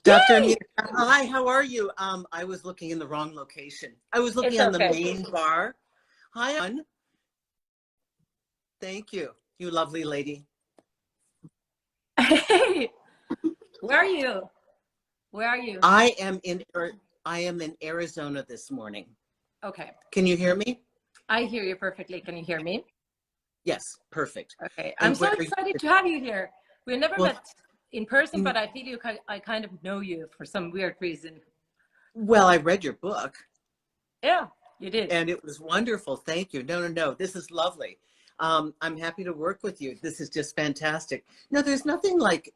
Dr. Yay! Emilia, hi, how are you? I was looking in the wrong location. I was looking It's on the okay. main bar. Hi, Ann. Thank you, you lovely lady. Hey, where are you? Where are you? I am in Arizona this morning. Okay. Can you hear me? I hear you perfectly. Can you hear me? Yes, perfect. Okay. I'm And so where are you? excited to have you here. We never Well, met in person, but I feel you. I kind of know you for some weird reason. well, I read your book Yeah, you did. and it was wonderful. Thank you. No. This is lovely. I'm happy to work with you. This is just fantastic. No, there's nothing like,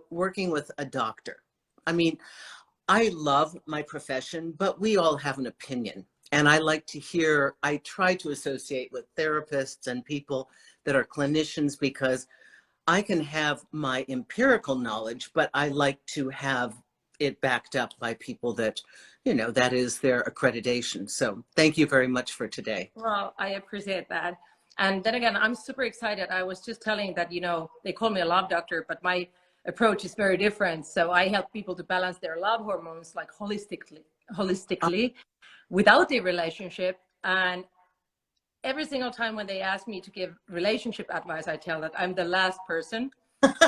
working with a doctor. I mean, I love my profession, but we all have an opinion. And I try to associate with therapists and people that are clinicians because I can have my empirical knowledge, but I like to have it backed up by people that, that is their accreditation. So thank you very much for today. Well, I appreciate that. And then again, I'm super excited. I was just telling that, they call me a love doctor, but my approach is very different. So I help people to balance their love hormones like holistically without the relationship. And every single time when they ask me to give relationship advice, I tell that I'm the last person.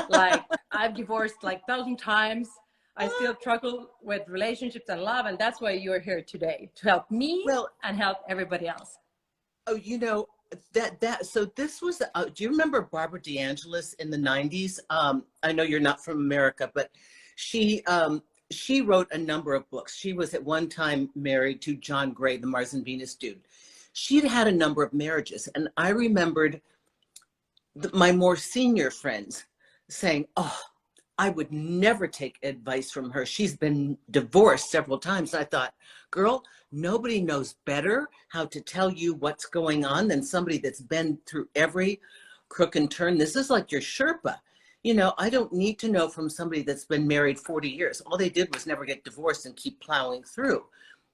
Like I've divorced like 1,000 times. I still struggle with relationships and love. And that's why you're here today, to help me and help everybody else. Oh, so this was, do you remember Barbara DeAngelis in the 90s? I know you're not from America, but she wrote a number of books. She was at one time married to John Gray, the Mars and Venus dude. She'd had a number of marriages. And I remembered my more senior friends saying, oh, I would never take advice from her. She's been divorced several times. I thought, girl, nobody knows better how to tell you what's going on than somebody that's been through every crook and turn. This is like your Sherpa. I don't need to know from somebody that's been married 40 years. All they did was never get divorced and keep plowing through.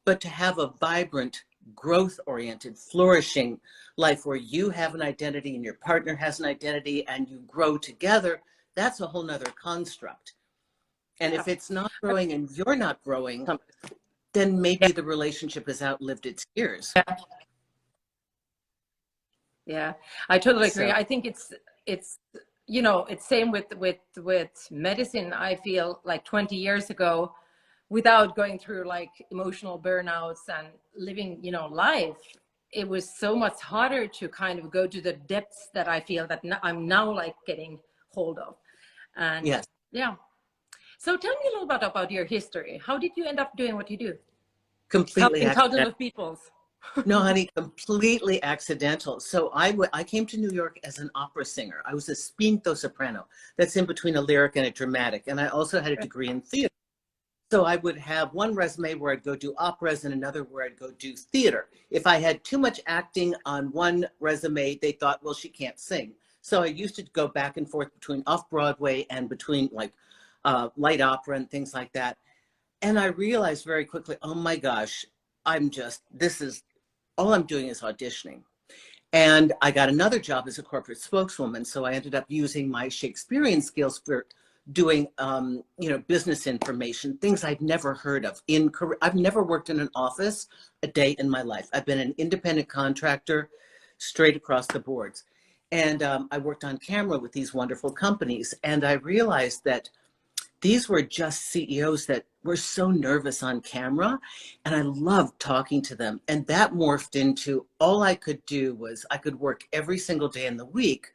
But to have a vibrant, growth-oriented, flourishing life where you have an identity and your partner has an identity and you grow together, that's a whole nother construct. And if it's not growing and you're not growing, then maybe the relationship has outlived its years. Yeah, I totally agree. I think it's it's same with medicine. I feel like 20 years ago, without going through like emotional burnouts and living, life, it was so much harder to kind of go to the depths that I feel that I'm now like getting hold of. And yes. Yeah. So tell me a little bit about your history. How did you end up doing what you do? Completely Helping thousands of people. No, honey, completely accidental. So I came to New York as an opera singer. I was a spinto soprano. That's in between a lyric and a dramatic. And I also had a degree in theater. So I would have one resume where I'd go do operas and another where I'd go do theater. If I had too much acting on one resume, they thought, well, she can't sing. So I used to go back and forth between off-Broadway and between like light opera and things like that. And I realized very quickly, oh my gosh, all I'm doing is auditioning. And I got another job as a corporate spokeswoman. So I ended up using my Shakespearean skills for doing, business information, things I'd never heard of. I've never worked in an office a day in my life. I've been an independent contractor straight across the boards. And I worked on camera with these wonderful companies. And I realized that these were just CEOs that were so nervous on camera, and I loved talking to them. And that morphed into all I could do was I could work every single day in the week,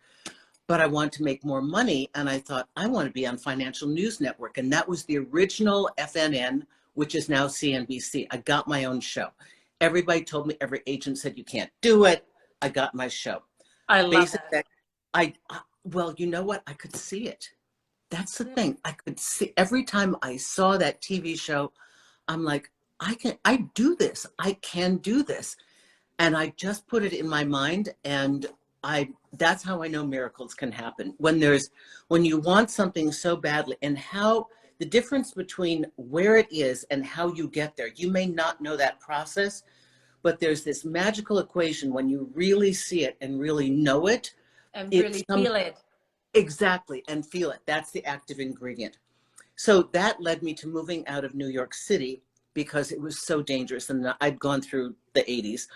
but I wanted to make more money. And I thought, I want to be on Financial News Network. And that was the original FNN, which is now CNBC. I got my own show. Everybody told me, every agent said, you can't do it. I got my show. I love that. Well, you know what? I could see it. That's the thing. I could see every time I saw that TV show, I'm like, I do this. I can do this. And I just put it in my mind, and that's how I know miracles can happen. When you want something so badly, and how the difference between where it is and how you get there. You may not know that process, but there's this magical equation when you really see it and really know it. And really feel it. Exactly, and feel it. That's the active ingredient. So that led me to moving out of New York City because it was so dangerous. And I'd gone through the 80s.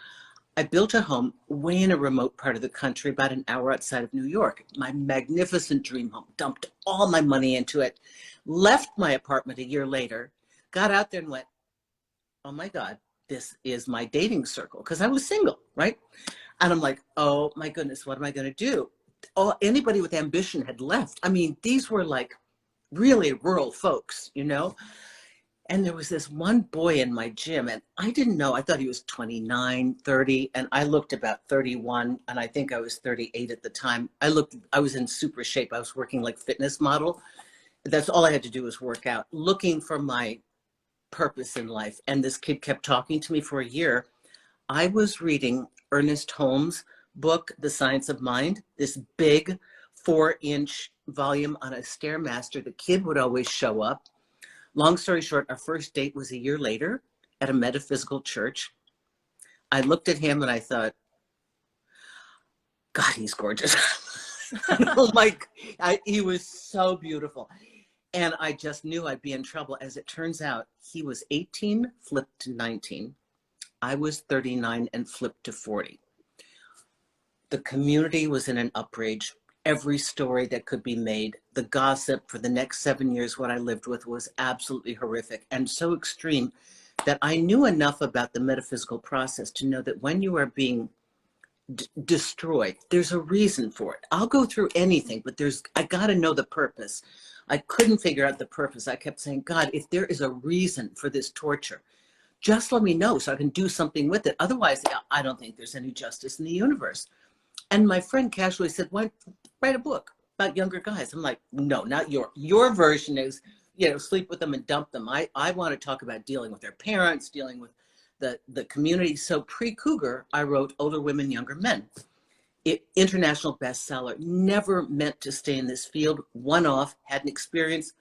I built a home way in a remote part of the country, about an hour outside of New York. My magnificent dream home, dumped all my money into it, left my apartment a year later, got out there and went, oh my God, this is my dating circle. Because I was single, right? And I'm like, oh my goodness, what am I going to do? Oh, anybody with ambition had left. I mean, these were like really rural folks, you know? And there was this one boy in my gym, and I didn't know, I thought he was 29, 30, and I looked about 31, and I think I was 38 at the time. I was in super shape. I was working like fitness model. That's all I had to do was work out, looking for my purpose in life. And this kid kept talking to me for a year. I was reading Ernest Holmes' book, The Science of Mind, this big 4-inch volume on a Stairmaster. The kid would always show up. Long story short, our first date was a year later at a metaphysical church. I looked at him and I thought, God, he's gorgeous. He was so beautiful. And I just knew I'd be in trouble. As it turns out, he was 18, flipped to 19. I was 39 and flipped to 40. The community was in an outrage. Every story that could be made, the gossip for the next 7 years, what I lived with was absolutely horrific and so extreme that I knew enough about the metaphysical process to know that when you are being destroyed, there's a reason for it. I'll go through anything, but I got to know the purpose. I couldn't figure out the purpose. I kept saying, God, if there is a reason for this torture, just let me know so I can do something with it. Otherwise, I don't think there's any justice in the universe. And my friend casually said, why write a book about younger guys? I'm like, no, not your version is, sleep with them and dump them. I want to talk about dealing with their parents, dealing with the community. So pre-Cougar, I wrote Older Women, Younger Men. International bestseller, never meant to stay in this field, one off, had an experience,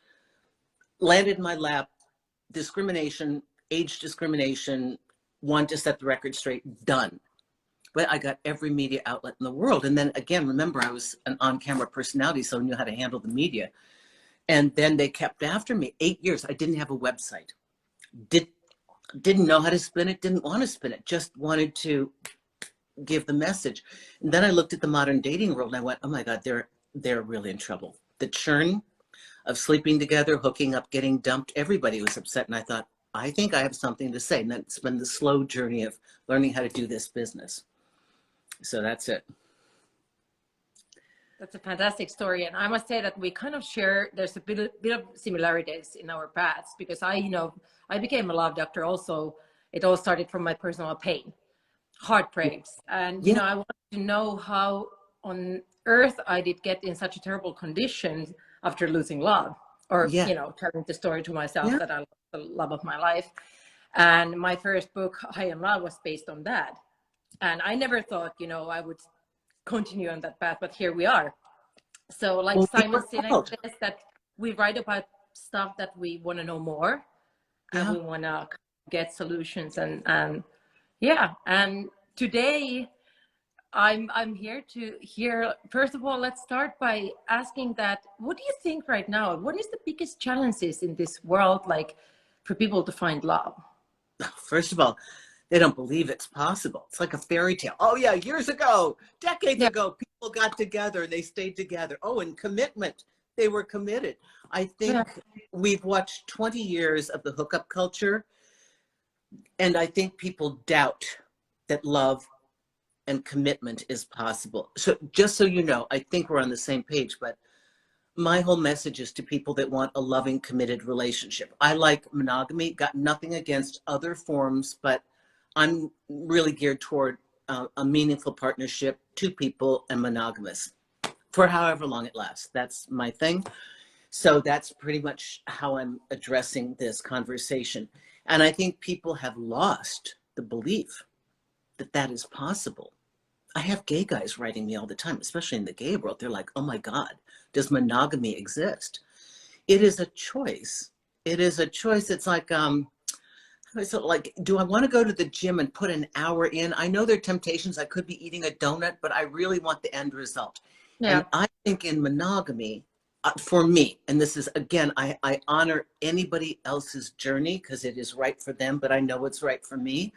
landed in my lap, discrimination, age discrimination, want to set the record straight, done. But I got every media outlet in the world. And then again, remember, I was an on-camera personality, so I knew how to handle the media. And then they kept after me. 8 years, I didn't have a website. Didn't know how to spin it, didn't want to spin it, just wanted to give the message. And then I looked at the modern dating world and I went, oh my God, they're really in trouble. The churn of sleeping together, hooking up, getting dumped, everybody was upset. And I thought, I think I have something to say. And that's been the slow journey of learning how to do this business. So that's it. That's a fantastic story. And I must say that we kind of share, there's a bit of similarities in our paths, because I became a love doctor also. It all started from my personal pain, heartbreaks. And, I wanted to know how on earth I did get in such a terrible condition after losing love, or, telling the story to myself that I lost the love of my life. And my first book, High in Love, was based on that. And I never thought, I would continue on that path, but here we are. So like Simon Sinek says, that we write about stuff that we want to know more, and we want to get solutions. And today I'm here to hear, first of all, let's start by asking that, what do you think right now, what is the biggest challenges in this world, like for people to find love? First of all, they don't believe it's possible. It's like a fairy tale. Oh yeah, years ago, decades ago, people got together, they stayed together. Oh, and commitment, they were committed. I think we've watched 20 years of the hookup culture, and I think people doubt that love and commitment is possible. So just so you know, I think we're on the same page, but my whole message is to people that want a loving, committed relationship. I like monogamy, got nothing against other forms, but I'm really geared toward a meaningful partnership, two people, and monogamous for however long it lasts. That's my thing. So that's pretty much how I'm addressing this conversation. And I think people have lost the belief that that is possible. I have gay guys writing me all the time, especially in the gay world. They're like, oh my God, does monogamy exist? It is a choice. It is a choice. It's like, so like, do I want to go to the gym and put an hour in? I know there are temptations. I could be eating a donut, but I really want the end result. Yeah. And I think in monogamy, for me, and this is, again, I honor anybody else's journey because it is right for them, but I know it's right for me.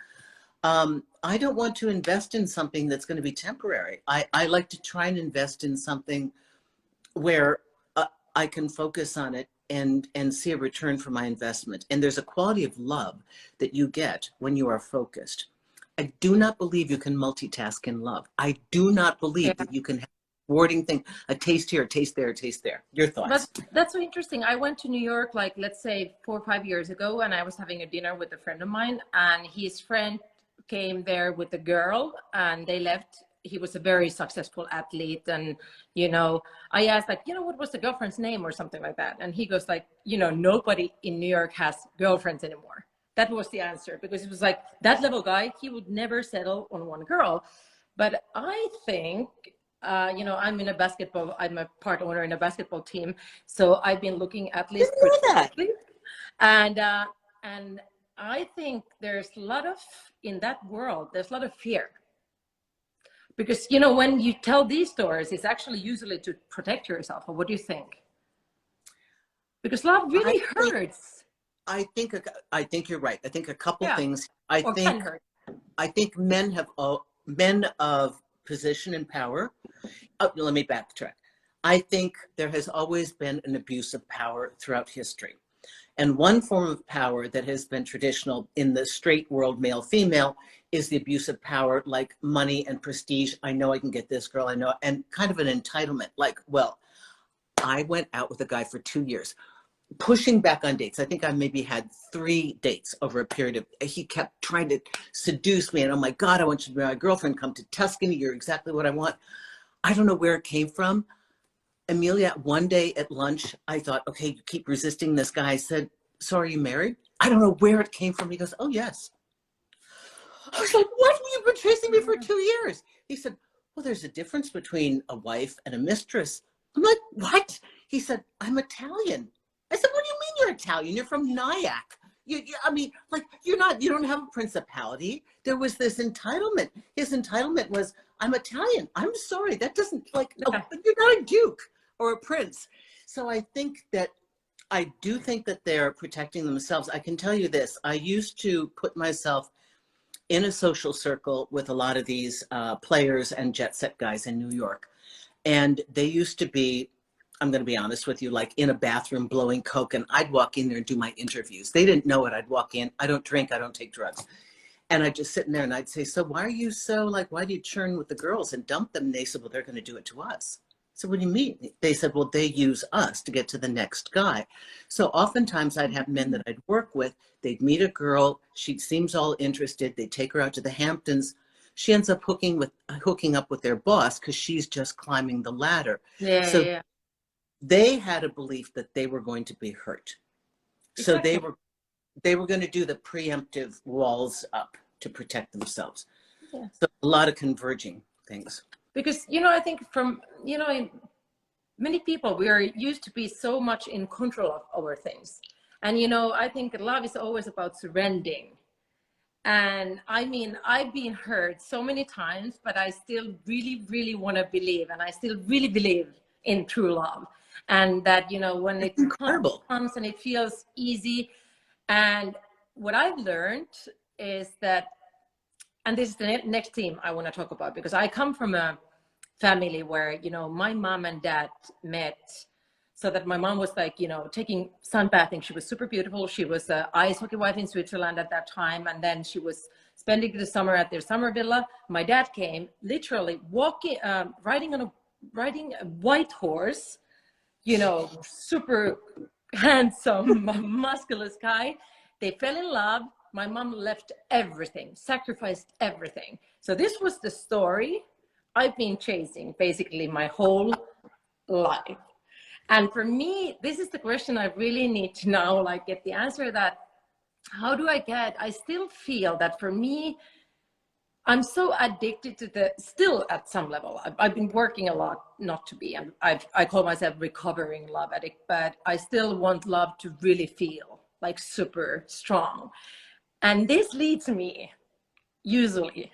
I don't want to invest in something that's going to be temporary. I like to try and invest in something where I can focus on it and see a return for my investment. And there's a quality of love that you get when you are focused. I do not believe you can multitask in love. I do not Yeah. believe that you can have a rewarding thing, a taste here, a taste there, a taste there. Your thoughts? But that's so interesting. I went to New York, like, let's say 4 or 5 years ago, and I was having a dinner with a friend of mine, and his friend came there with a girl, and they left. He was a very successful athlete. And, I asked, like, what was the girlfriend's name or something like that? And he goes like, nobody in New York has girlfriends anymore. That was the answer, because it was like that level guy, he would never settle on one girl. But I think, I'm I'm a part owner in a basketball team. So I've been looking at least critically. And I think there's a lot of, in that world, there's a lot of fear. Because, when you tell these stories, it's actually usually to protect yourself. Or what do you think? Because love really hurts. I think you're right. I think a couple things. Can hurt. I think men of position and power. Let me backtrack. I think there has always been an abuse of power throughout history. And one form of power that has been traditional in the straight world, male, female, is the abuse of power, like money and prestige. I know I can get this girl, I know, and kind of an entitlement. Like, well, I went out with a guy for 2 years, pushing back on dates. I think I maybe had 3 dates over a period of, he kept trying to seduce me. And oh my God, I want you to be my girlfriend, come to Tuscany. You're exactly what I want. I don't know where it came from. Emilia, one day at lunch, I thought, okay, you keep resisting this guy. I said, so are you married? I don't know where it came from. He goes, oh, yes. I was like, what? You've been chasing me for 2 years. He said, well, there's a difference between a wife and a mistress. I'm like, what? He said, I'm Italian. I said, what do you mean you're Italian? You're from Nyack. I mean, like, you don't have a principality. There was this entitlement. His entitlement was, I'm Italian. I'm sorry. That doesn't, like, you're not a duke or a prince. So I do think that they're protecting themselves. I can tell you this. I used to put myself in a social circle with a lot of these players and jet set guys in New York. And they used to be, I'm going to be honest with you, like in a bathroom blowing coke, and I'd walk in there and do my interviews. They didn't know it. I'd walk in. I don't drink. I don't take drugs. And I'd just sit in there and I'd say, so why are you so, like, why do you churn with the girls and dump them? And they said, well, they're going to do it to us. So what do you mean? They said, well, they use us to get to the next guy. So oftentimes I'd have men that I'd work with. They'd meet a girl. She seems all interested. They'd take her out to the Hamptons. She ends up hooking up with their boss because she's just climbing the ladder. Yeah. They had a belief that they were going to be hurt. Exactly. So they were going to do the preemptive walls up to protect themselves. Yeah. So a lot of converging things. Because, I think from, many people, we are used to be so much in control of our things. And, I think love is always about surrendering. And I mean, I've been hurt so many times, but I still really, really want to believe. And I still really believe in true love. And that, when it comes and it feels easy. And what I've learned is that, and this is the next theme I want to talk about, because I come from a family where, my mom and dad met, so that my mom was like, taking sunbathing. She was super beautiful. She was an ice hockey wife in Switzerland at that time. And then she was spending the summer at their summer villa. My dad came literally riding a white horse, super handsome, musculous guy. They fell in love. My mom left everything, sacrificed everything. So this was the story I've been chasing basically my whole life. And for me, this is the question I really need to now, like, get the answer that, I still feel that for me, I'm so addicted to still at some level, I've been working a lot not to be, and I call myself recovering love addict, but I still want love to really feel like super strong. And this leads me usually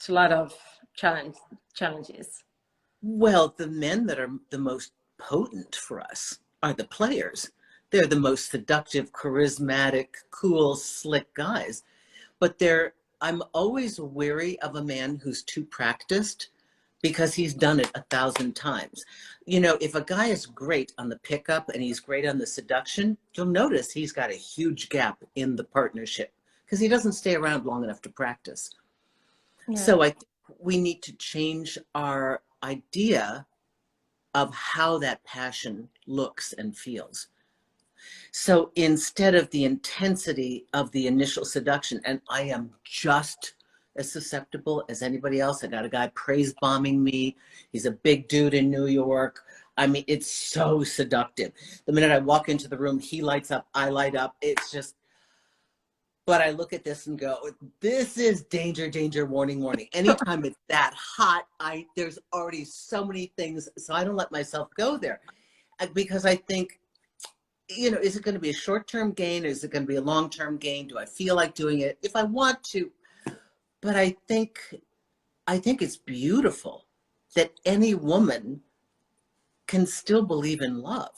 to a lot of challenges. Well, the men that are the most potent for us are the players. They're the most seductive, charismatic, cool, slick guys. But I'm always wary of a man who's too practiced because he's done it 1,000 times. You know, if a guy is great on the pickup and he's great on the seduction, you'll notice he's got a huge gap in the partnership because he doesn't stay around long enough to practice. Yeah. So I think we need to change our idea of how that passion looks and feels. So instead of the intensity of the initial seduction, and I am just as susceptible as anybody else. I got a guy praise bombing me. He's a big dude in New York. I mean, it's so seductive. The minute I walk into the room, he lights up, I light up. It's just, but I look at this and go, this is danger, danger, warning, warning. Anytime it's that hot, there's already so many things. So I don't let myself go there because I think, you know, is it going to be a short-term gain? Or is it going to be a long-term gain? Do I feel like doing it? If I want to, but I think it's beautiful that any woman can still believe in love.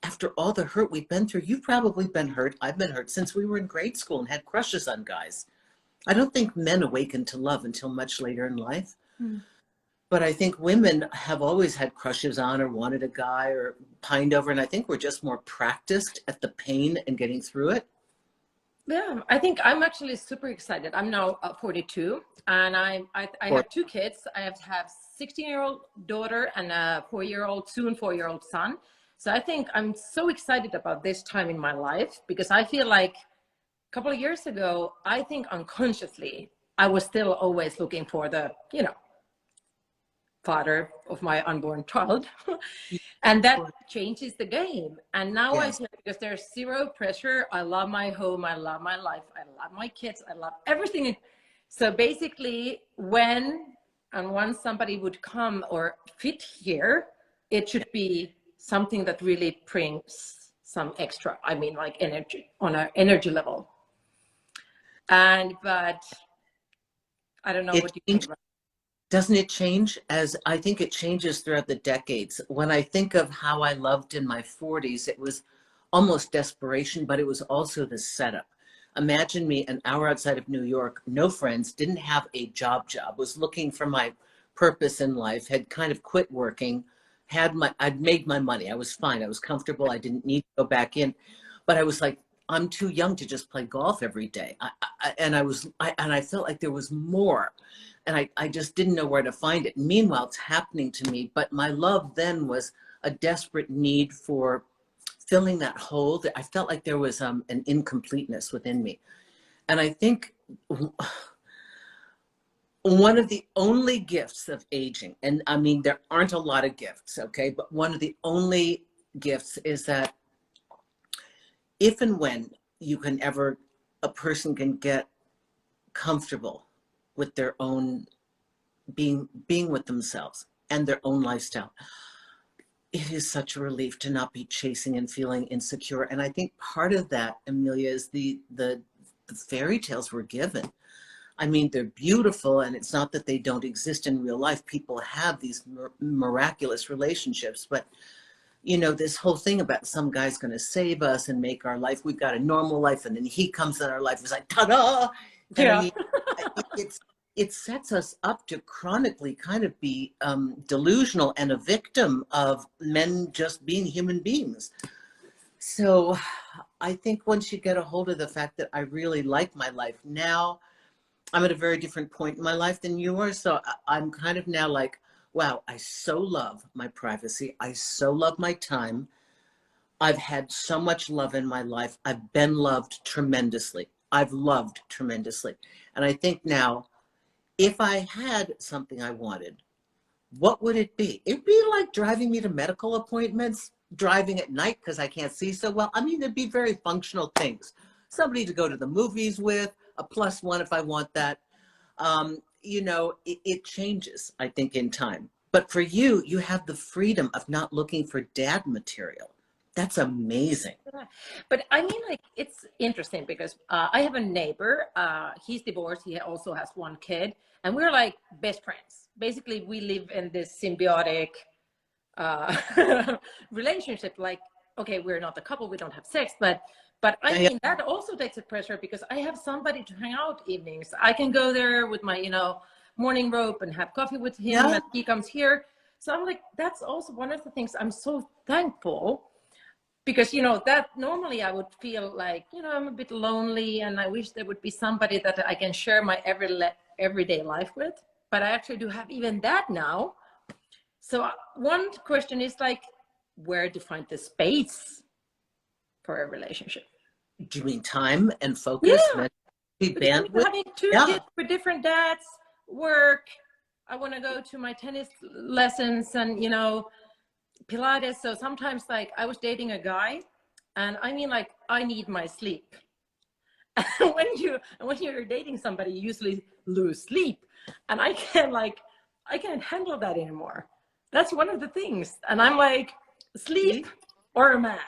After all the hurt we've been through, you've probably been hurt. I've been hurt since we were in grade school and had crushes on guys. I don't think men awaken to love until much later in life. But I think women have always had crushes on or wanted a guy or pined over. And I think we're just more practiced at the pain and getting through it. Yeah, I think I'm actually super excited. I'm now 42 and I have two kids. I have 16-year-old daughter and a 4-year-old, soon 4-year-old son. So I think I'm so excited about this time in my life because I feel like a couple of years ago, I think unconsciously, I was still always looking for the, you know, father of my unborn child. And that changes the game. And now I feel because there's zero pressure. I love my home. I love my life. I love my kids. I love everything. So basically when and once somebody would come or fit here, it should be something that really brings some extra, I mean, like energy on an energy level. But I don't know what you think about. Doesn't it change? As I think it changes throughout the decades. When I think of how I loved in my 40s, it was almost desperation, but it was also the setup. Imagine me an hour outside of New York, no friends, didn't have a job, was looking for my purpose in life, had kind of quit working, I'd made my money. I was fine. I was comfortable. I didn't need to go back in, but I was like, I'm too young to just play golf every day. And I felt like there was more. And I just didn't know where to find it. Meanwhile, it's happening to me. But my love then was a desperate need for filling that hole. I felt like there was an incompleteness within me. And I think one of the only gifts of aging, and I mean, there aren't a lot of gifts, okay? But one of the only gifts is that if and when a person can get comfortable with their own being with themselves and their own lifestyle, it is such a relief to not be chasing and feeling insecure. And I think part of that, Emilia, is the fairy tales we're given. I mean, they're beautiful, and it's not that they don't exist in real life. People have these miraculous relationships, but you know, this whole thing about some guy's going to save us and make our life, we've got a normal life, and then he comes in our life, it's like, ta-da! And Yeah. I mean, it sets us up to chronically kind of be delusional and a victim of men just being human beings. So I think once you get a hold of the fact that I really like my life now, I'm at a very different point in my life than you are. So I'm kind of now like, wow, I so love my privacy. I so love my time. I've had so much love in my life. I've been loved tremendously. I've loved tremendously. And I think now, if I had something I wanted, what would it be? It'd be like driving me to medical appointments, driving at night because I can't see so well. I mean, there'd be very functional things. Somebody to go to the movies with, a +1 if I want that. You know, it changes, I think, in time. But for you, you have the freedom of not looking for dad material. That's amazing. But I mean, like, it's interesting because I have a neighbor. He's divorced. He also has one kid. And we're like best friends. Basically, we live in this symbiotic relationship. Like, okay, we're not a couple, we don't have sex, but I Yeah. mean, that also takes a pressure because I have somebody to hang out evenings. I can go there with my, morning robe and have coffee with him, Yeah. and he comes here. So I'm like, that's also one of the things I'm so thankful, because that normally I would feel like I'm a bit lonely and I wish there would be somebody that I can share my everyday life with, but I actually do have even that now. So one question is like, where to find the space for a relationship? Do you mean time and focus, Yeah, because bandwidth? having two Yeah. kids with different dads, work, I want to go to my tennis lessons and Pilates. So sometimes, like, I was dating a guy, and I mean, like, I need my sleep. when you're dating somebody, you usually lose sleep, and I can't handle that anymore. That's one of the things, and I'm like, sleep or a man.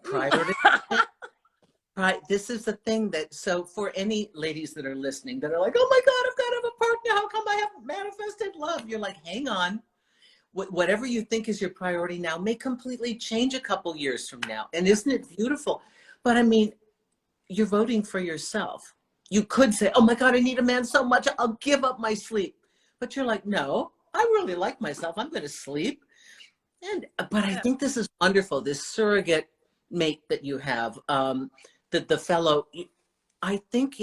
Priority. Right. This is the thing that, so for any ladies that are listening that are like, oh my God, I've got to have a partner. How come I haven't manifested love? You're like, hang on. Whatever you think is your priority now may completely change a couple years from now. And isn't it beautiful? But I mean, you're voting for yourself. You could say, oh my God, I need a man so much, I'll give up my sleep. But you're like, no, I really like myself. I'm going to sleep. But I think this is wonderful, this surrogate mate that you have, the fellow. I think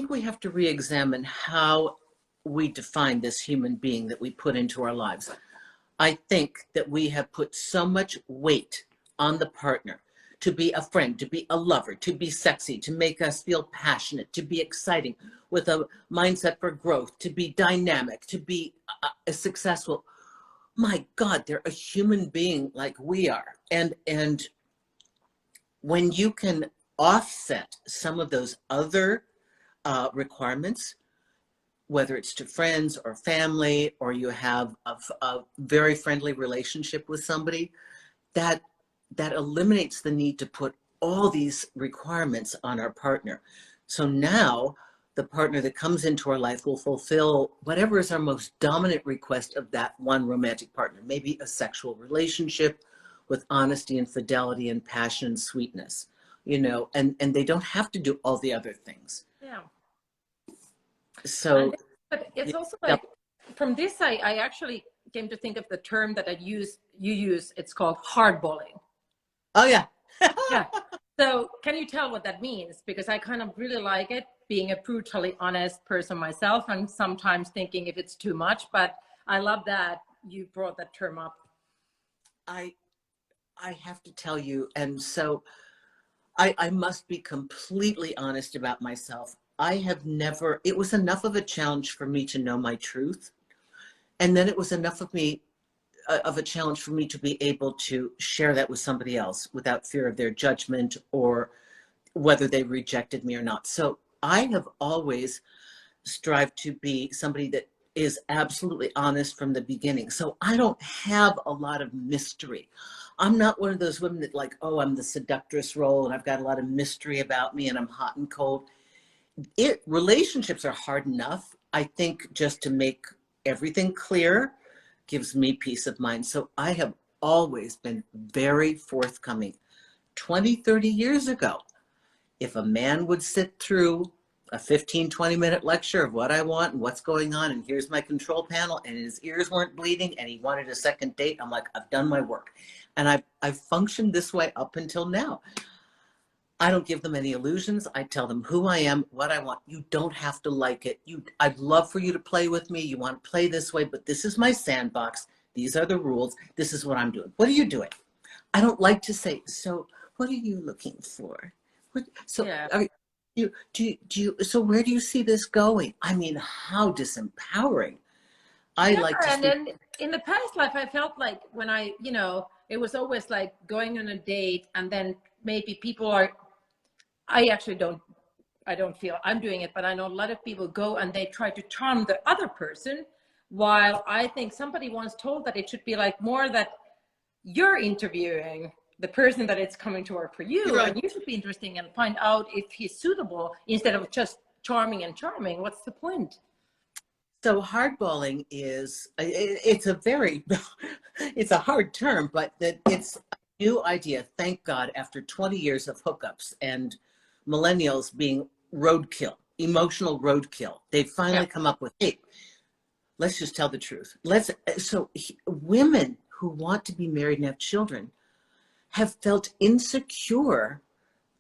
we have to re-examine how we define this human being that we put into our lives. I think that we have put so much weight on the partner to be a friend, to be a lover, to be sexy, to make us feel passionate, to be exciting, with a mindset for growth, to be dynamic, to be successful. My God, they're a human being like we are. And when you can offset some of those other requirements, whether it's to friends or family, or you have a very friendly relationship with somebody, that eliminates the need to put all these requirements on our partner. So now the partner that comes into our life will fulfill whatever is our most dominant request of that one romantic partner, maybe a sexual relationship with honesty and fidelity and passion and sweetness, and they don't have to do all the other things. Yeah. So, but it's also yeah. like, from this, I actually came to think of the term that you use. It's called hardballing. Oh yeah. Yeah. So can you tell what that means? Because I kind of really like it, being a brutally honest person myself, and sometimes thinking if it's too much, but I love that you brought that term up. I have to tell you, and so I must be completely honest about myself. I have never, it was enough of a challenge for me to know my truth. And then it was enough of a challenge for me to be able to share that with somebody else without fear of their judgment or whether they rejected me or not. So I have always strived to be somebody that is absolutely honest from the beginning. So I don't have a lot of mystery. I'm not one of those women that like, oh, I'm the seductress role and I've got a lot of mystery about me and I'm hot and cold. Relationships are hard enough. I think just to make everything clear gives me peace of mind. So I have always been very forthcoming. 20, 30 years ago, if a man would sit through a 15, 20-minute lecture of what I want and what's going on, and here's my control panel, and his ears weren't bleeding, and he wanted a second date, I'm like, I've done my work. And I've functioned this way up until now. I don't give them any illusions. I tell them who I am, what I want. You don't have to like it. I'd love for you to play with me. You want to play this way, but this is my sandbox. These are the rules. This is what I'm doing. What are you doing? I don't like to say, so what are you looking for? So Yeah. so where do you see this going? I mean, how disempowering. I like to and speak. then in the past life, I felt like when it was always like going on a date, and then maybe people I don't feel I'm doing it, but I know a lot of people go and they try to charm the other person, while I think somebody once told that it should be like more that you're interviewing the person that it's coming to work for you, Right. and you should be interesting and find out if he's suitable instead of just charming and charming. What's the point? So hardballing is, it's a very, it's a hard term, but it's a new idea. Thank God, after 20 years of hookups and millennials being roadkill, emotional roadkill, they've Yeah. finally come up with, hey, let's just tell the truth. Women who want to be married and have children have felt insecure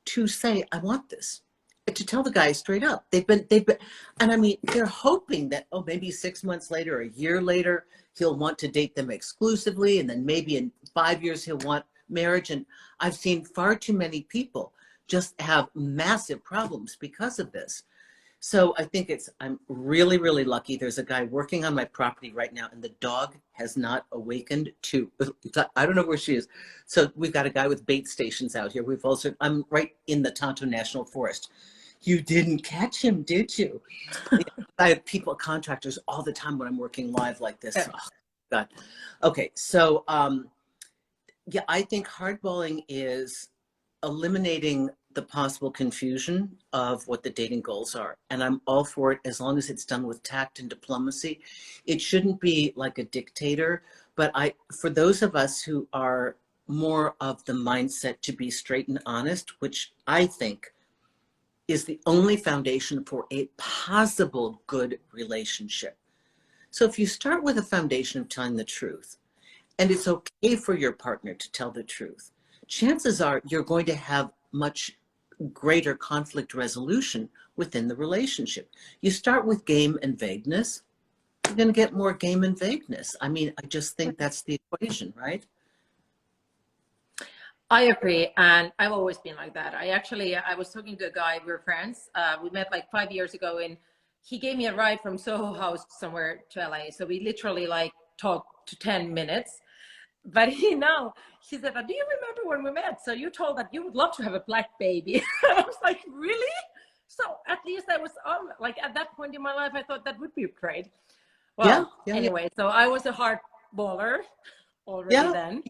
to say, I want this, to tell the guy straight up. And I mean, they're hoping that, oh, maybe 6 months later, a year later, he'll want to date them exclusively. And then maybe in 5 years, he'll want marriage. And I've seen far too many people just have massive problems because of this. So I think I'm really, really lucky. There's a guy working on my property right now, and the dog has not awakened to, I don't know where she is. So we've got a guy with bait stations out here. I'm right in the Tonto National Forest. You didn't catch him, did you? I have contractors all the time when I'm working live like this. Yeah. Oh, God. Okay, so yeah, I think hardballing is eliminating the possible confusion of what the dating goals are. And I'm all for it as long as it's done with tact and diplomacy. It shouldn't be like a dictator, but for those of us who are more of the mindset to be straight and honest, which I think is the only foundation for a possible good relationship. So if you start with a foundation of telling the truth, and it's okay for your partner to tell the truth, chances are you're going to have much greater conflict resolution within the relationship. You start with game and vagueness, you're going to get more game and vagueness. I mean, I just think that's the equation, right? I agree, and I've always been like that. I was talking to a guy, we were friends. We met like 5 years ago, and he gave me a ride from Soho House somewhere to LA. So we literally like talked to 10 minutes. But he said, do you remember when we met? So you told that you would love to have a black baby. I was like, really? So at least I was like at that point in my life, I thought that would be great. Well, Yeah. anyway, so I was a hard baller already then.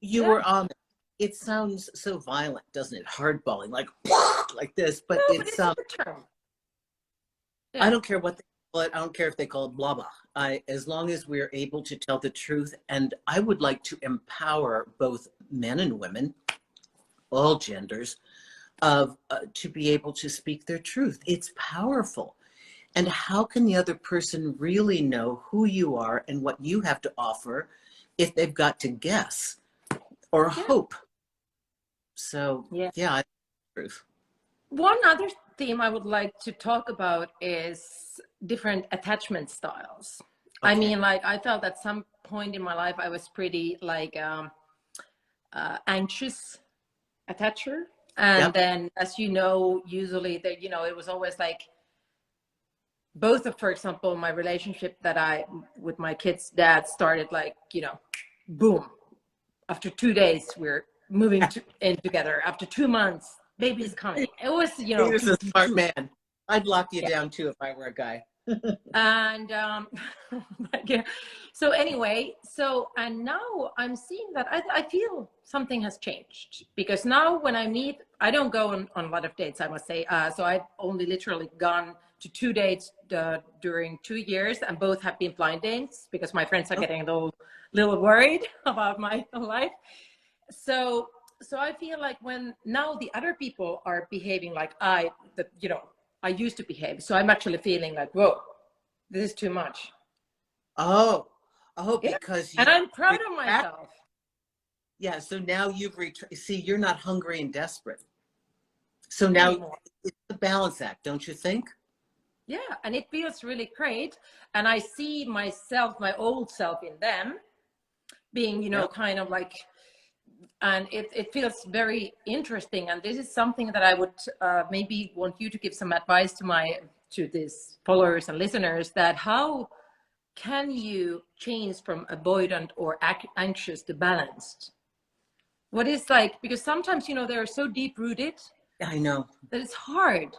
You were on. It sounds so violent, doesn't it? Hardballing, like this, but No, it's a term. Yeah. I don't care what they call it. I don't care if they call it blah blah. As long as we're able to tell the truth, and I would like to empower both men and women, all genders, to be able to speak their truth. It's powerful. And how can the other person really know who you are and what you have to offer if they've got to guess or hope? So yeah, truth. One other theme I would like to talk about is different attachment styles. Okay. I mean, like I felt at some point in my life I was pretty like anxious attacher, and then, as you know, usually that it was always like both of, for example, my relationship that I with my kid's dad started like boom, after 2 days we're moving in together, after 2 months baby's coming. It was He's a smart man. I'd lock you down too if I were a guy. And so anyway, and now I'm seeing that I feel something has changed, because now when I meet, I don't go on a lot of dates, I must say. So I've only literally gone to 2 dates during 2 years, and both have been blind dates because my friends are getting a little worried about my life. So I feel like when now the other people are behaving like I used to behave. So I'm actually feeling like, whoa, this is too much. Oh, because and I'm proud of myself. Yeah. So now you've see, you're not hungry and desperate. So now it's a balance act, don't you think? Yeah, and it feels really great. And I see myself, my old self in them being, kind of like, and it feels very interesting. And this is something that I would maybe want you to give some advice to these followers and listeners, that how can you change from avoidant or anxious to balanced? What is like, because sometimes, they're so deep rooted. I know. That it's hard.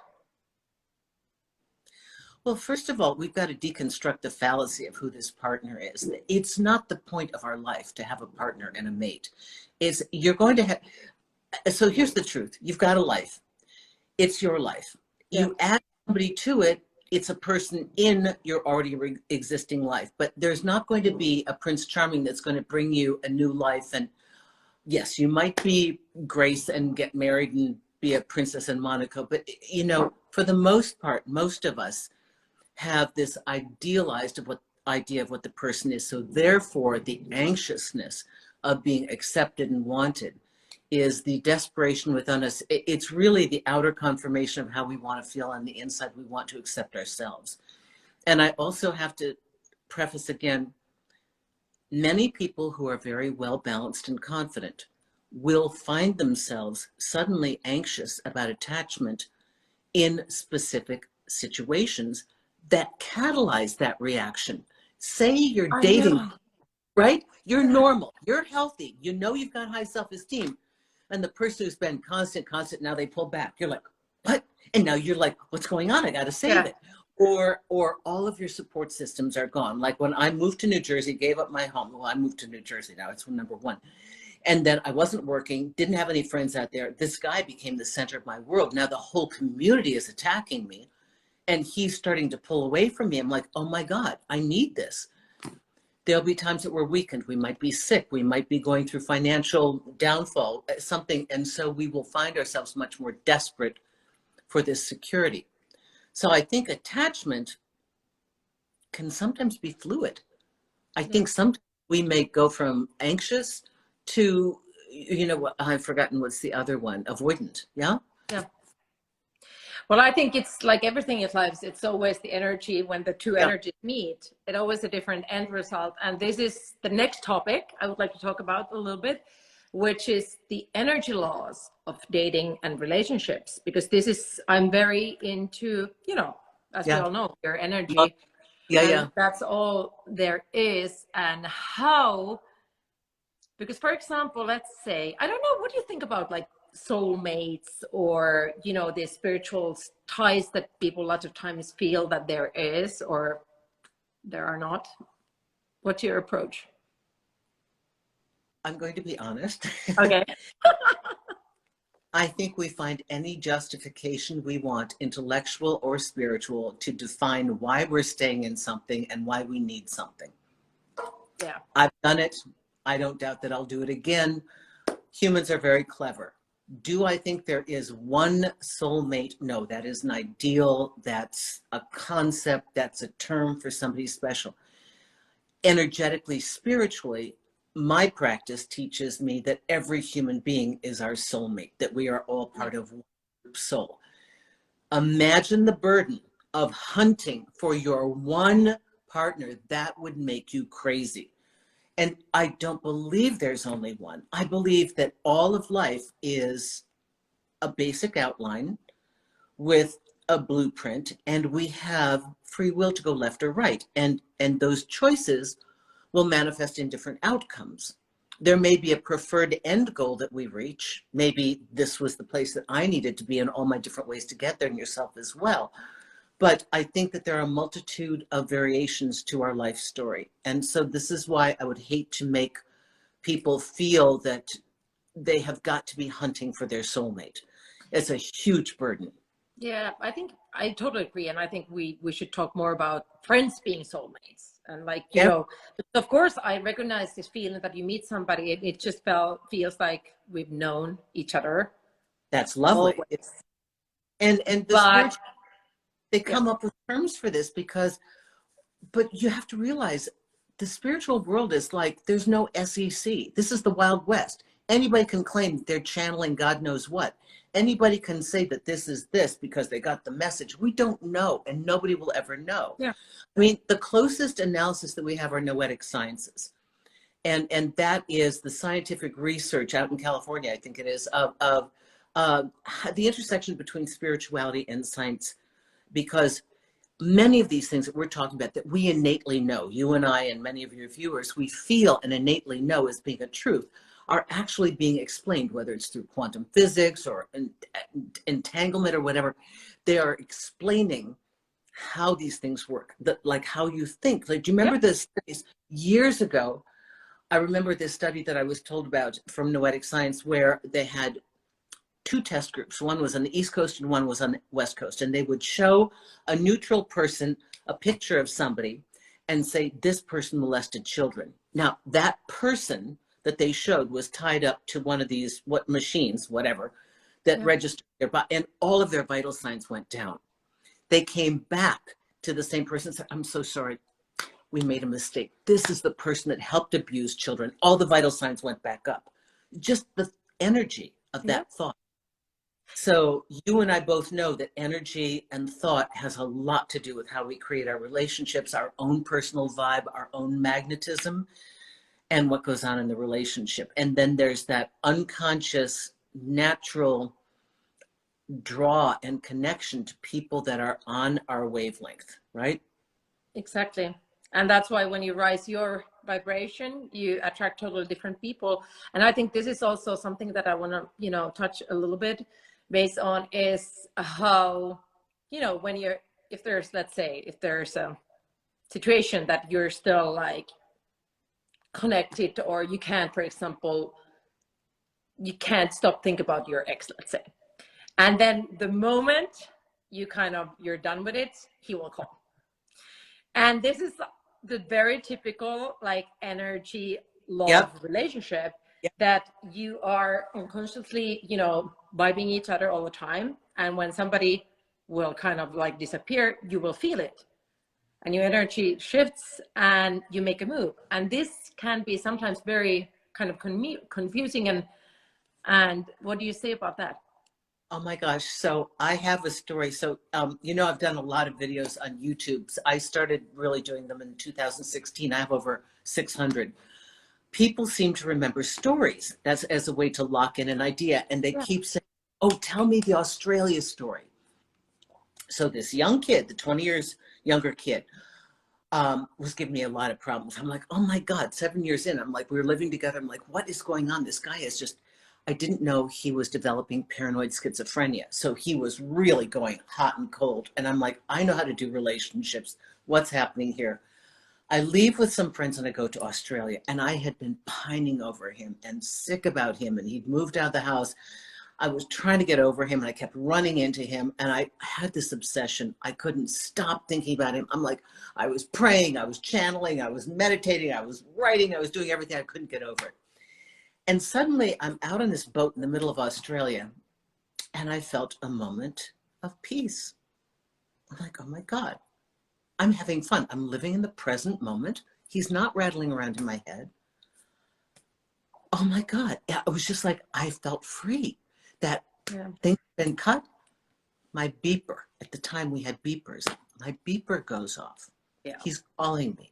Well, first of all, we've got to deconstruct the fallacy of who this partner is. It's not the point of our life to have a partner and a mate. You're going to have, so here's the truth. You've got a life. It's your life. You add somebody to it, it's a person in your already existing life. But there's not going to be a Prince Charming that's going to bring you a new life. And yes, you might be Grace and get married and be a princess in Monaco, but you know, for the most part, most of us have this idealized of what idea of what the person is. So therefore, the anxiousness of being accepted and wanted is the desperation within us. It's really the outer confirmation of how we want to feel on the inside. We want to accept ourselves. And I also have to preface again, many people who are very well balanced and confident will find themselves suddenly anxious about attachment in specific situations that catalyze that reaction. Say you're I dating, know. right? You're normal, you're healthy, you know you've got high self-esteem, and the person who's been constant, now they pull back. You're like, what? And now you're like, what's going on? I got to save it. Or all of your support systems are gone. Like when I moved to New Jersey, gave up my home. Well, I moved to New Jersey now, it's number one. And then I wasn't working, didn't have any friends out there. This guy became the center of my world. Now the whole community is attacking me and he's starting to pull away from me. I'm like, oh my God, I need this. There'll be times that we're weakened. We might be sick. We might be going through financial downfall, something. And so we will find ourselves much more desperate for this security. So I think attachment can sometimes be fluid. I think sometimes we may go from anxious to, you know what, I've forgotten what's the other one, avoidant. Yeah. Yeah. Well, I think it's like everything in life, it's always the energy. When the two energies meet, it always a different end result. And this is the next topic I would like to talk about a little bit, which is the energy laws of dating and relationships. Because this is, I'm very into, you know, as we all know, your energy. That's all there is. And how, because for example, let's say, I don't know, what do you think about like soulmates or, you know, the spiritual ties that people a lot of times feel that there is or there are not? What's your approach? I'm going to be honest. Okay. I think we find any justification we want, intellectual or spiritual, to define why we're staying in something and why we need something. Yeah. I've done it. I don't doubt that I'll do it again. Humans are very clever. Do I think there is one soulmate? No, that is an ideal. That's a concept. That's a term for somebody special. Energetically, spiritually, my practice teaches me that every human being is our soulmate, that we are all part of one soul. Imagine the burden of hunting for your one partner. That would make you crazy. And I don't believe there's only one. I believe that all of life is a basic outline with a blueprint, and we have free will to go left or right. And those choices will manifest in different outcomes. There may be a preferred end goal that we reach. Maybe this was the place that I needed to be in all my different ways to get there, and yourself as well. But I think that there are a multitude of variations to our life story. And so this is why I would hate to make people feel that they have got to be hunting for their soulmate. It's a huge burden. Yeah, I think I totally agree. And I think we should talk more about friends being soulmates. And like, you know, of course, I recognize this feeling that you meet somebody, it just feels like we've known each other. That's lovely. And the spiritual, they come up with terms for this because, but you have to realize the spiritual world is like, there's no SEC. This is the Wild West. Anybody can claim they're channeling God knows what. Anybody can say that this is this because they got the message. We don't know, and nobody will ever know. Yeah. I mean, the closest analysis that we have are noetic sciences. And that is the scientific research out in California, I think it is, of the intersection between spirituality and science, because many of these things that we're talking about that we innately know, you and I and many of your viewers, we feel and innately know as being a truth, are actually being explained, whether it's through quantum physics or entanglement or whatever. They are explaining how these things work, like how you think. Like, do you remember this years ago? I remember this study that I was told about from noetic science where they had two test groups. One was on the East Coast and one was on the West Coast. And they would show a neutral person a picture of somebody and say, this person molested children. Now, that person that they showed was tied up to one of these machines, whatever, that registered their body, and all of their vital signs went down. They came back to the same person and said, I'm so sorry, we made a mistake. This is the person that helped abuse children. All the vital signs went back up. Just the energy of that thought. So you and I both know that energy and thought has a lot to do with how we create our relationships, our own personal vibe, our own magnetism, and what goes on in the relationship. And then there's that unconscious, natural draw and connection to people that are on our wavelength, right? Exactly. And that's why when you rise your vibration, you attract totally different people. And I think this is also something that I want to, you know, touch a little bit based on is how, you know, when you're, if there's, let's say, if there's a situation that you're still like connected, or you can't, for example, you can't stop thinking about your ex, let's say. And then the moment you kind of, you're done with it, he will call. And this is the very typical like energy love relationship that you are unconsciously, you know, vibing each other all the time. And when somebody will kind of like disappear, you will feel it. And your energy shifts and you make a move. And this can be sometimes very kind of confusing. And what do you say about that? Oh my gosh. So I have a story. So, you know, I've done a lot of videos on YouTube. I started really doing them in 2016. I have over 600. People seem to remember stories. That's as a way to lock in an idea. And they keep saying, oh, tell me the Australia story. So this young kid, the 20 years younger kid, was giving me a lot of problems. I'm like, oh my God, 7 years in. I'm like, we were living together. I'm like, what is going on? This guy is just, I didn't know he was developing paranoid schizophrenia. So he was really going hot and cold. And I'm like, I know how to do relationships. What's happening here? I leave with some friends and I go to Australia, and I had been pining over him and sick about him, and he'd moved out of the house. I was trying to get over him and I kept running into him, and I had this obsession. I couldn't stop thinking about him. I'm like, I was praying, I was channeling, I was meditating, I was writing, I was doing everything. I couldn't get over it. And suddenly I'm out on this boat in the middle of Australia, and I felt a moment of peace. I'm like, oh my God, I'm having fun. I'm living in the present moment. He's not rattling around in my head. Oh my God. Yeah, it was just like, I felt free. That thing had been cut. My beeper, at the time we had beepers, my beeper goes off. Yeah. He's calling me.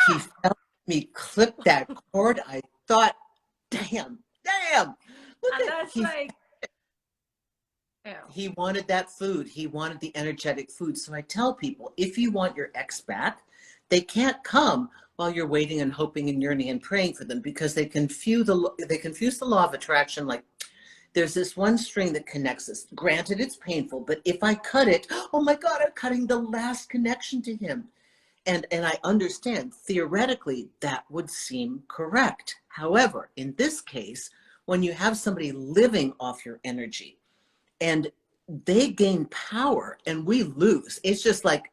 He felt me clip that cord. I thought, damn. Look and that's like, he wanted that food. He wanted the energetic food. So I tell people, if you want your ex back, they can't come while you're waiting and hoping and yearning and praying for them, because they confuse the law of attraction. Like, there's this one string that connects us. Granted, it's painful, but if I cut it, oh my God, I'm cutting the last connection to him. And I understand theoretically that would seem correct. However, in this case, when you have somebody living off your energy and they gain power and we lose, it's just like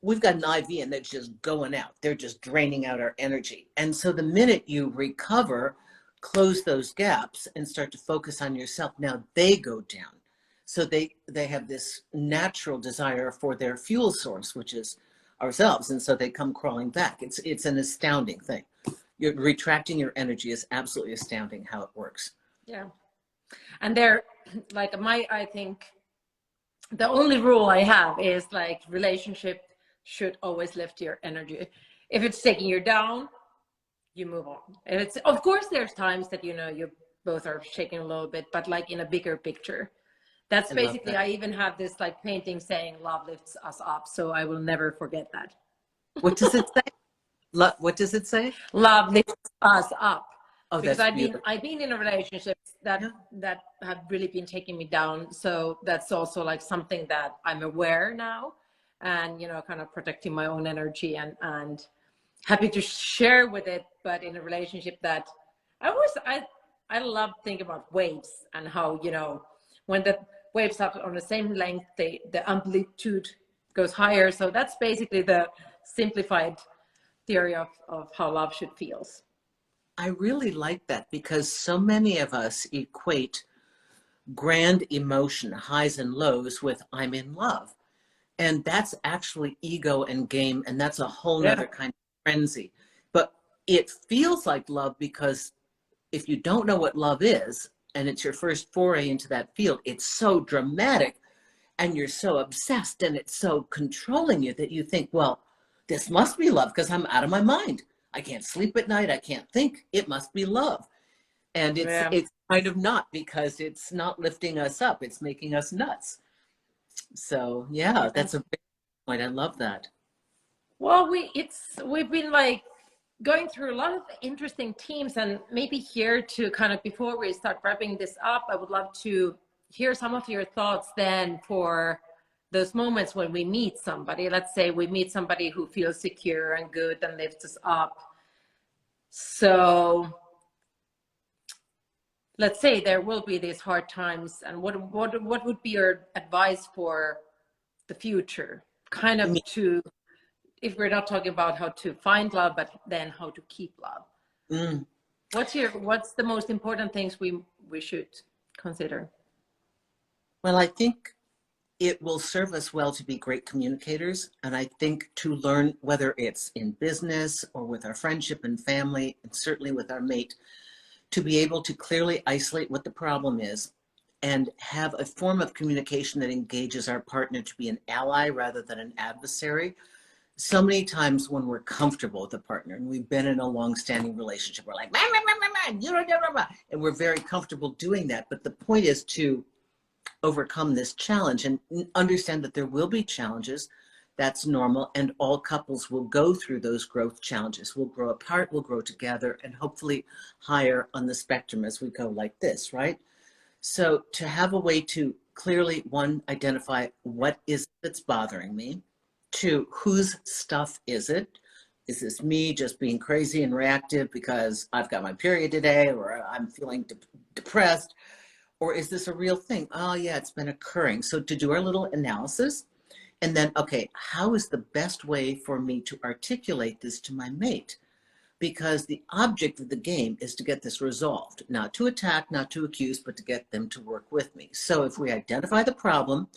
we've got an IV and they're just going out. They're just draining out our energy. And so the minute you recover, close those gaps and start to focus on yourself, now they go down. So they have this natural desire for their fuel source, which is ourselves, and so they come crawling back. It's an astounding thing. You're retracting your energy is absolutely astounding how it works. Yeah. And they're like I think the only rule I have is like relationship should always lift your energy. If it's taking you down, you move on. And it's, of course there's times that, you know, you both are shaking a little bit, but like in a bigger picture. That's basically, I even have this like painting saying love lifts us up. So I will never forget that. What does it say? What does it say? Love lifts us up. Oh, because that's I've been in a relationship that have really been taking me down. So that's also like something that I'm aware now, and, you know, kind of protecting my own energy and happy to share with it. But in a relationship that I love thinking about waves and how, you know, when the waves are on the same length, the amplitude goes higher. So that's basically the simplified theory of how love should feels. I really like that because so many of us equate grand emotion, highs and lows, with I'm in love. And that's actually ego and game, and that's a whole Yeah. nother kind of frenzy. But it feels like love because if you don't know what love is, and it's your first foray into that field, it's so dramatic and you're so obsessed and it's so controlling you that you think, well, this must be love because I'm out of my mind. I can't sleep at night. I can't think. It must be love. And Yeah. it's kind of not, because it's not lifting us up. It's making us nuts. So yeah, Yeah. that's a big point. I love that. Well, we've been like going through a lot of interesting themes, and maybe here to kind of, before we start wrapping this up, I would love to hear some of your thoughts then for those moments when we meet somebody. Let's say we meet somebody who feels secure and good and lifts us up. So let's say there will be these hard times, and what would be your advice for the future, kind I of mean, to, if we're not talking about how to find love, but then how to keep love? mm, What's the most important things we should consider? well, I think it will serve us well to be great communicators. And I think to learn, whether it's in business or with our friendship and family, and certainly with our mate, to be able to clearly isolate what the problem is and have a form of communication that engages our partner to be an ally rather than an adversary. So many times when we're comfortable with a partner and we've been in a long-standing relationship, we're like, "Rah, rah, rah, rah, rah, you don't know, rah, rah," and we're very comfortable doing that. But the point is to overcome this challenge and understand that there will be challenges. That's normal. And all couples will go through those growth challenges. We'll grow apart, we'll grow together, and hopefully higher on the spectrum as we go like this, right? So to have a way to clearly, one, identify what is it that's bothering me. Two, whose stuff is it? Is this me just being crazy and reactive because I've got my period today, or I'm feeling depressed? Or is this a real thing? Oh yeah, it's been occurring. So to do our little analysis, and then, okay, how is the best way for me to articulate this to my mate? Because the object of the game is to get this resolved, not to attack, not to accuse, but to get them to work with me. So if we identify the problem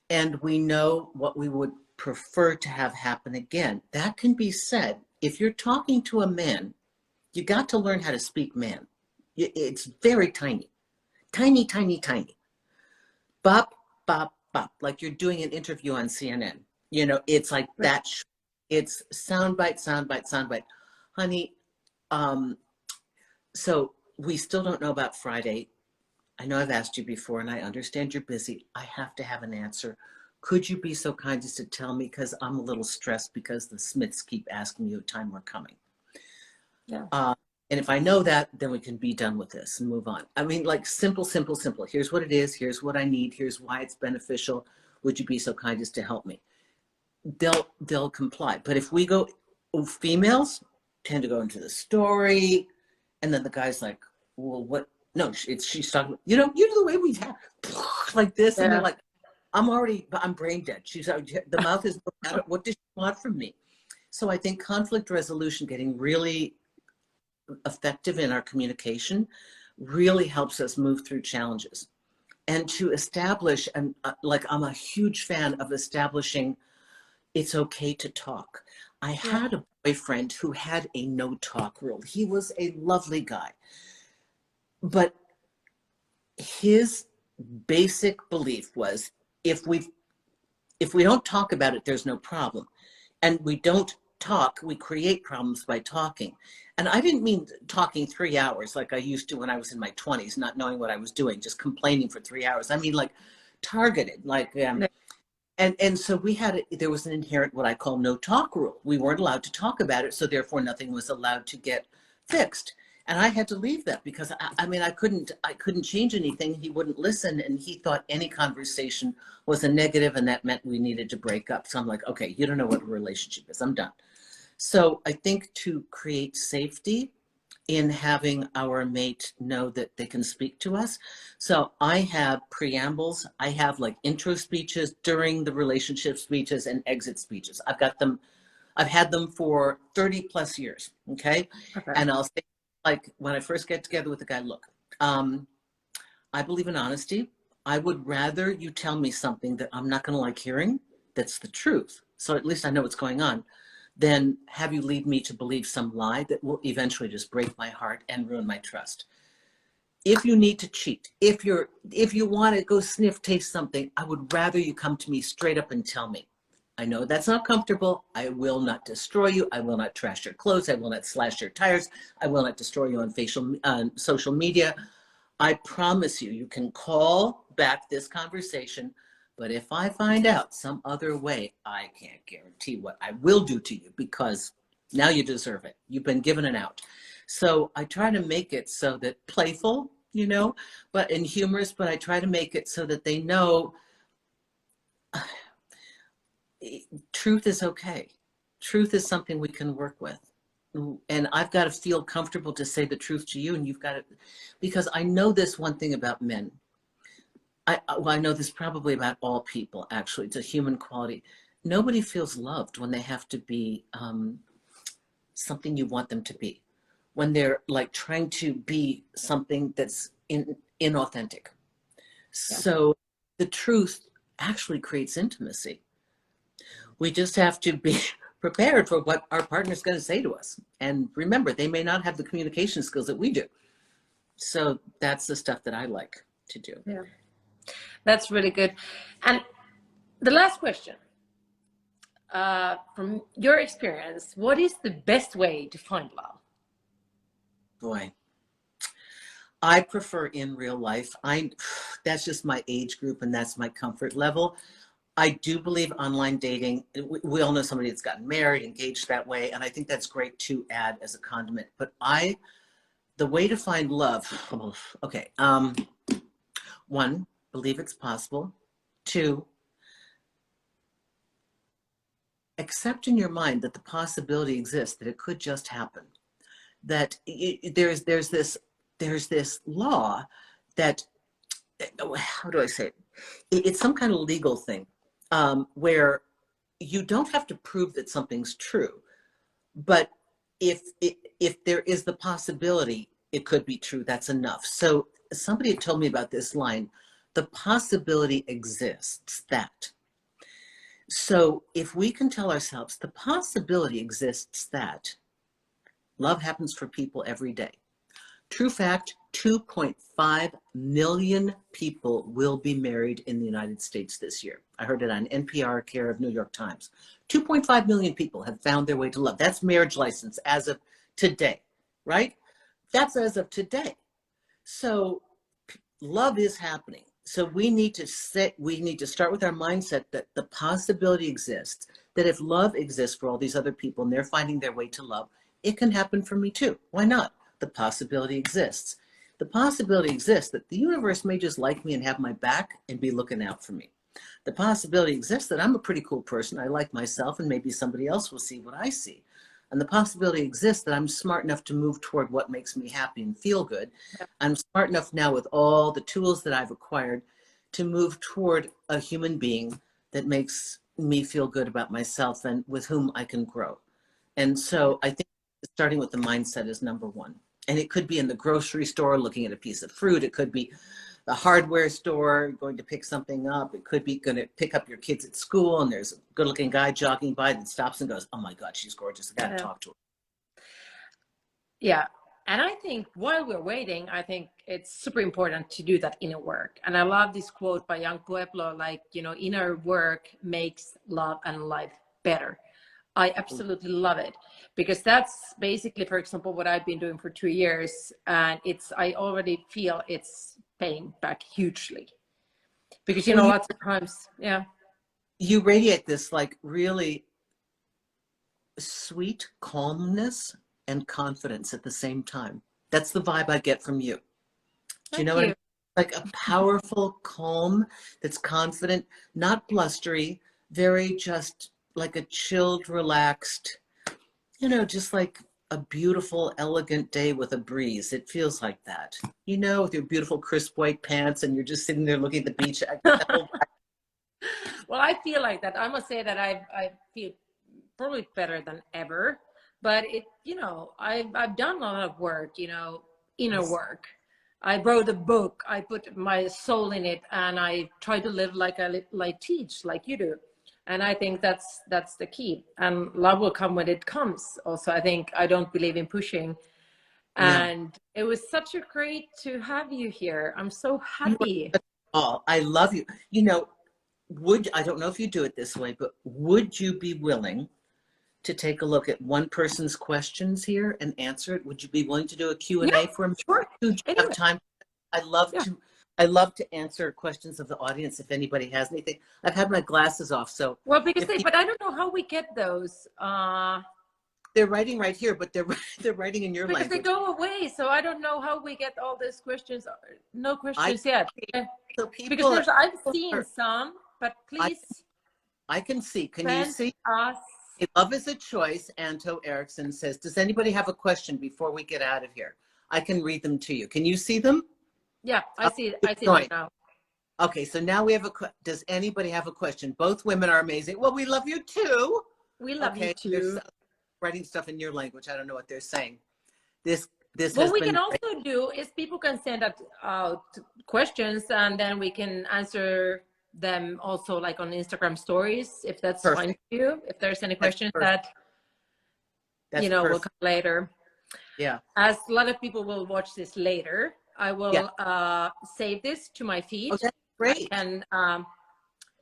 and we know what we would prefer to have happen again, that can be said. If you're talking to a man, you got to learn how to speak man. It's very tiny, tiny, tiny, tiny. Bop, bop, bop, like you're doing an interview on CNN. You know, it's like that. It's soundbite, soundbite, soundbite. Honey, so we still don't know about Friday. I know I've asked you before and I understand you're busy. I have to have an answer. Could you be so kind as to tell me, because I'm a little stressed because the Smiths keep asking me what time we're coming. Yeah. And if I know that, then we can be done with this and move on. I mean, like simple, simple, simple. Here's what it is. Here's what I need. Here's why it's beneficial. Would you be so kind as to help me? They'll comply. But if we go, females tend to go into the story, and then the guy's like, well, what? No, she's talking, you know the way we have like this, and they're Yeah. like, I'm brain dead. The mouth is, what does she want from me? So I think conflict resolution, getting really effective in our communication, really helps us move through challenges. And to establish, and like I'm a huge fan of establishing, it's okay to talk. I Yeah. had a boyfriend who had a no talk rule. He was a lovely guy, but his basic belief was, if we don't talk about it, there's no problem. And we don't talk, we create problems by talking. And I didn't mean talking 3 hours like I used to when I was in my 20s, not knowing what I was doing, just complaining for 3 hours. I mean, like targeted, like, and so there was an inherent, what I call no talk rule. We weren't allowed to talk about it, so therefore nothing was allowed to get fixed. And I had to leave that because I mean, I couldn't change anything. He wouldn't listen, and he thought any conversation was a negative, and that meant we needed to break up. So I'm like, okay, you don't know what a relationship is. I'm done. So I think to create safety in having our mate know that they can speak to us. So I have preambles, I have like intro speeches, during the relationship speeches, and exit speeches. I've got them, I've had them for 30 plus years, okay? Okay. And I'll say, like, when I first get together with a guy, look, I believe in honesty. I would rather you tell me something that I'm not going to like hearing, that's the truth, so at least I know what's going on, than have you lead me to believe some lie that will eventually just break my heart and ruin my trust. If you need to cheat, if you want to go sniff, taste something, I would rather you come to me straight up and tell me. I know that's not comfortable. I will not destroy you. I will not trash your clothes. I will not slash your tires. I will not destroy you on social media. I promise you, you can call back this conversation, but if I find out some other way, I can't guarantee what I will do to you, because now you deserve it. You've been given an out. So I try to make it so that playful, you know, but and humorous, but I try to make it so that they know truth is okay. Truth is something we can work with. And I've got to feel comfortable to say the truth to you, and you've got to, because I know this one thing about men. Well, I know this probably about all people, actually. It's a human quality. Nobody feels loved when they have to be something you want them to be, when they're like trying to be something that's inauthentic. Yeah. So the truth actually creates intimacy. We just have to be prepared for what our partner's going to say to us. And remember, they may not have the communication skills that we do. So that's the stuff that I like to do. Yeah, that's really good. And the last question, from your experience, what is the best way to find love? Boy, I prefer in real life. That's just my age group and that's my comfort level. I do believe online dating. We all know somebody that's gotten married, engaged that way, and I think that's great to add as a condiment. But the way to find love, okay. One, believe it's possible. Two, accept in your mind that the possibility exists, that it could just happen. That there's this law that, how do I say it? It's some kind of legal thing, where you don't have to prove that something's true, but if there is the possibility it could be true, that's enough. So somebody had told me about this line: the possibility exists that. So if we can tell ourselves the possibility exists that, love happens for people every day. True fact, 2.5 million people will be married in the United States this year. I heard it on NPR, care of New York Times. 2.5 million people have found their way to love. That's marriage license as of today, right? That's as of today. So love is happening. So we need to start with our mindset that the possibility exists, that if love exists for all these other people and they're finding their way to love, it can happen for me too. Why not? The possibility exists. The possibility exists that the universe may just like me and have my back and be looking out for me. The possibility exists that I'm a pretty cool person. I like myself, and maybe somebody else will see what I see. And the possibility exists that I'm smart enough to move toward what makes me happy and feel good. I'm smart enough now with all the tools that I've acquired to move toward a human being that makes me feel good about myself and with whom I can grow. And so I think starting with the mindset is number one. And it could be in the grocery store looking at a piece of fruit. It could be the hardware store going to pick something up. It could be going to pick up your kids at school and there's a good looking guy jogging by that stops and goes, oh my God, she's gorgeous. I got to talk to her. Yeah. And I think while we're waiting, I think it's super important to do that inner work. And I love this quote by young Pueblo, like, inner work makes love and life better. I absolutely love it, because that's basically, for example, what I've been doing for 2 years. And I already feel it's paying back hugely, because, lots of times, yeah. You radiate this like really sweet calmness and confidence at the same time. That's the vibe I get from you. Do you know what I mean? Like a powerful calm that's confident, not blustery, very just like a chilled, relaxed, just like a beautiful, elegant day with a breeze. It feels like that. You know, with your beautiful crisp white pants and you're just sitting there looking at the beach. Well, I feel like that. I must say that I feel probably better than ever. But I've done a lot of work, inner work. I wrote a book. I put my soul in it, and I try to live like I teach, like you do. And I think that's the key. And love will come when it comes. Also, I think I don't believe in pushing. Yeah. And it was such a great to have you here. I'm so You happy. are, oh, I love you. I don't know if you do it this way, but would you be willing to take a look at one person's questions here and answer it? Would you be willing to do a Q&A Yeah, for me? sure. Do you have Anyway, time? I love yeah. to I love to answer questions of the audience if anybody has anything. I've had my glasses off, so Well, if but I don't know how we get those. they're writing right here, but they're writing in your Because they language. go away, so I don't know how we get all these questions. No questions yet. So Because I've seen some, but please I can see. Can you send see? us. Love is a choice. Anto Erickson says, does anybody have a question before we get out of here? I can read them to you. Can you see them? Yeah, I see them now. Okay, so now we have does anybody have a question? Both women are amazing. Well, we love you too. We love you too. Writing stuff in your language. I don't know what they're saying. This What we can also do is people can send out questions, and then we can answer them also, like on Instagram stories, if that's fine for you. If there's any questions that will come later. Yeah. As a lot of people will watch this later, I will save this to my feed. Okay, great. And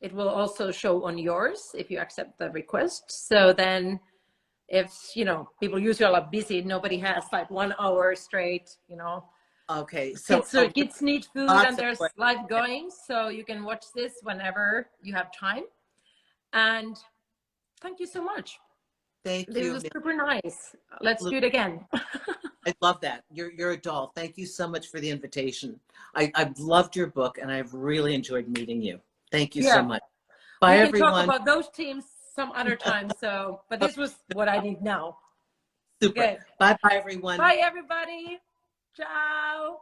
it will also show on yours if you accept the request. So then if, people usually are busy, nobody has like 1 hour straight, Okay. So kids need food and there's life going. So you can watch this whenever you have time. And thank you so much. Thank you. This was super nice. Let's do it again. I love that. You're a doll. Thank you so much for the invitation. I've loved your book and I've really enjoyed meeting you. Thank you so much. Bye, everyone. We can talk about those teams some other time. But this was what I need now. Super. Okay. Bye, everyone. Bye, everybody. Ciao.